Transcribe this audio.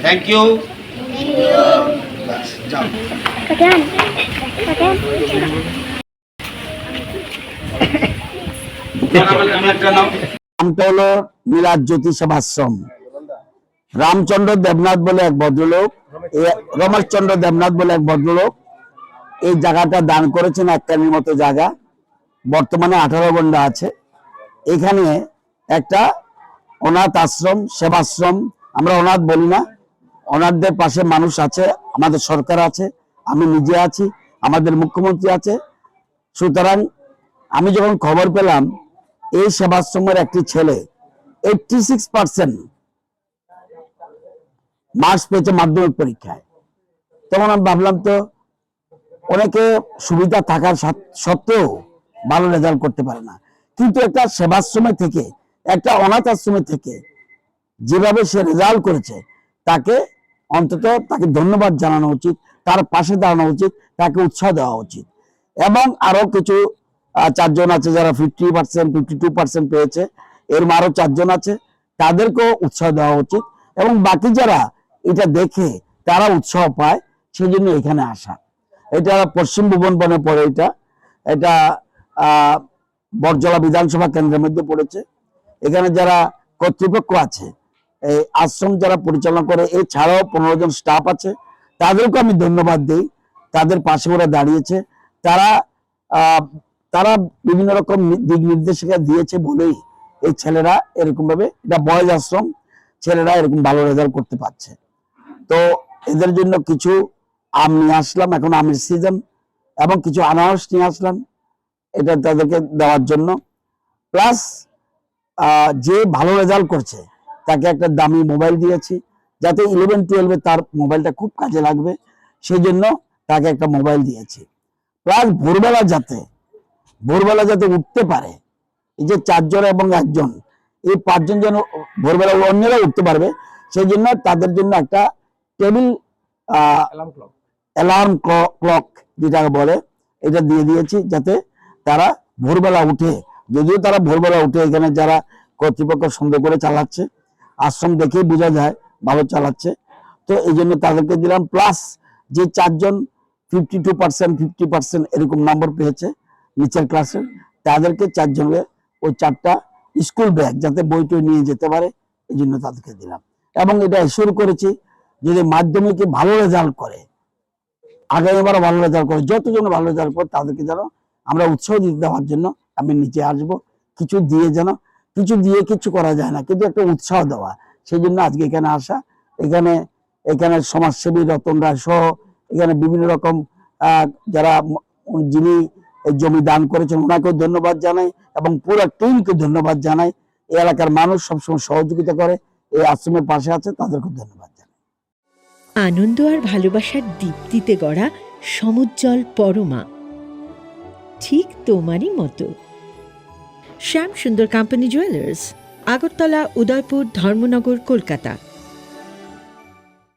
Thank you. যাও। নামটা হলো মিলাদ জ্যোতি সেবাশ্রম। রামচন্দ্র দেবনাথ বলে এক ভদ্রলোক, রমেশচন্দ্র দেবনাথ বলে এক ভদ্রলোক এই জায়গাটা দান করেছেন, একটানির মতো জায়গা, বর্তমানে 18 গন্ডা আছে। এখানে একটা অনাথ আশ্রম, সেবাশ্রম, আমরা অনাথ বলি না, অনাথদের পাশে মানুষ আছে, আমাদের সরকার আছে, আমি নিজে আছি, আমাদের মুখ্যমন্ত্রী আছে। সুতরাং আমি যখন খবর পেলাম এই সেবাশ্রমের একটি ছেলে 86% মার্কস পেয়েছে মাধ্যমিক পরীক্ষায়, তখন আমি ভাবলাম তো অনেকে সুবিধা থাকার সত্ত্বেও ভালো রেজাল্ট করতে পারে না, কিন্তু একটা সেবাশ্রমে থেকে, একটা অনাথ আশ্রমে থেকে যেভাবে সে রেজাল্ট করেছে, তাকে অন্তত তাকে ধন্যবাদ জানানো উচিত, তার পাশে দাঁড়ানো উচিত, তাকে উৎসাহ দেওয়া উচিত। এবং আরো কিছু 4 জন আছে যারা 50%, 52% পেয়েছে, এর আরো 4 জন আছে, তাদেরকেও উৎসাহ দেওয়া উচিত। এবং বাকি যারা এটা দেখে তারা উৎসাহ পায়, সেই জন্য এখানে আসা। এটা পশ্চিম ভুবনবনে পড়ে, এটা বরজলা বিধানসভা কেন্দ্রের মধ্যে পড়েছে। এখানে যারা কর্তৃপক্ষ আছে, এই আশ্রম যারা পরিচালনা করে, এছাড়াও 15 জন স্টাফ আছে, তাদেরকে আমি ধন্যবাদ দিই। তাদের পাশে ওরা দাঁড়িয়েছে, তারা তারা বিভিন্ন রকম দিক নির্দেশিকা দিয়েছে বলেই এই ছেলেরা এরকম ভাবে, এটা বয়েজ আশ্রম, ছেলেরা এরকম ভালো রেজাল্ট করতে পারছে। তো এদের জন্য কিছু আম নিয়ে আসলাম, এখন আমের সিজন, এবং কিছু আনারস নিয়ে আসলাম এটা তাদেরকে দেওয়ার জন্য। প্লাস যে ভালো রেজাল্ট করছে তাকে একটা দামি মোবাইল দিয়েছি, যাতে 11-12 তার মোবাইলটা খুব কাজে লাগবে, সেই জন্য তাকে একটা মোবাইল দিয়েছি। প্লাস ভোরবেলা যাতে উঠতে পারে, এই যে 4 জন এবং 1 জন, এই 5 জন যেন ভোরবেলা অন্যরা উঠতে পারবে, সেই জন্য তাদের জন্য একটা টেবিল অ্যালার্ম ক্লক যেটাকে বলে, এটা দিয়ে দিয়েছি, যাতে তারা ভোরবেলা উঠে, যদিও তারা ভোরবেলা উঠে, এখানে যারা কর্তৃপক্ষ সুন্দর করে চালাচ্ছে, আশ্রম দেখেই বোঝা যায় ভালো চালাচ্ছে, তো এই জন্য তাদেরকে দিলাম। প্লাস যে 4 জন 52%, 50% এরকম নম্বর পেয়েছে নিচের ক্লাসের, তাদেরকে 4 জনের ওই 4টা স্কুল ব্যাগ, যাতে বইটই নিয়ে যেতে পারে, এই জন্য তাদেরকে দিলাম। এবং এটা এশিওর করেছি যদি মাধ্যমিকে ভালো রেজাল্ট করে, আগামীবারও ভালো রেজাল্ট করে, যতজন ভালো রেজাল্ট করে তাদেরকে যেন আমরা উৎসাহ দিতে দেওয়ার জন্য আমি নিচে আসবো। কিছু দিয়ে কিছু করা যায় না, কিন্তু একটা উৎসাহ দেওয়া, সেই জন্য আজকে এখানে আসা। এখানে সমাজসেবী রতন রায় সহ এখানে বিভিন্ন রকম যারা, যিনি জমি দান করেছেন ওনাকেও ধন্যবাদ জানাই, এবং পুরো টিমকে ধন্যবাদ জানাই। এই এলাকার মানুষ সবসময় সহযোগিতা করে, এই আশ্রমের পাশে আছে, তাদেরকে ধন্যবাদ জানাই। আনন্দ আর ভালোবাসার দীপ্তিতে গড়া সমুজ্জ্বল পরমা, ঠিক তোমারই মতো। শ্যাম সুন্দর কোম্পানি জুয়েলার্স, আগরতলা, উদয়পুর, ধর্মনগর, কলকাতা।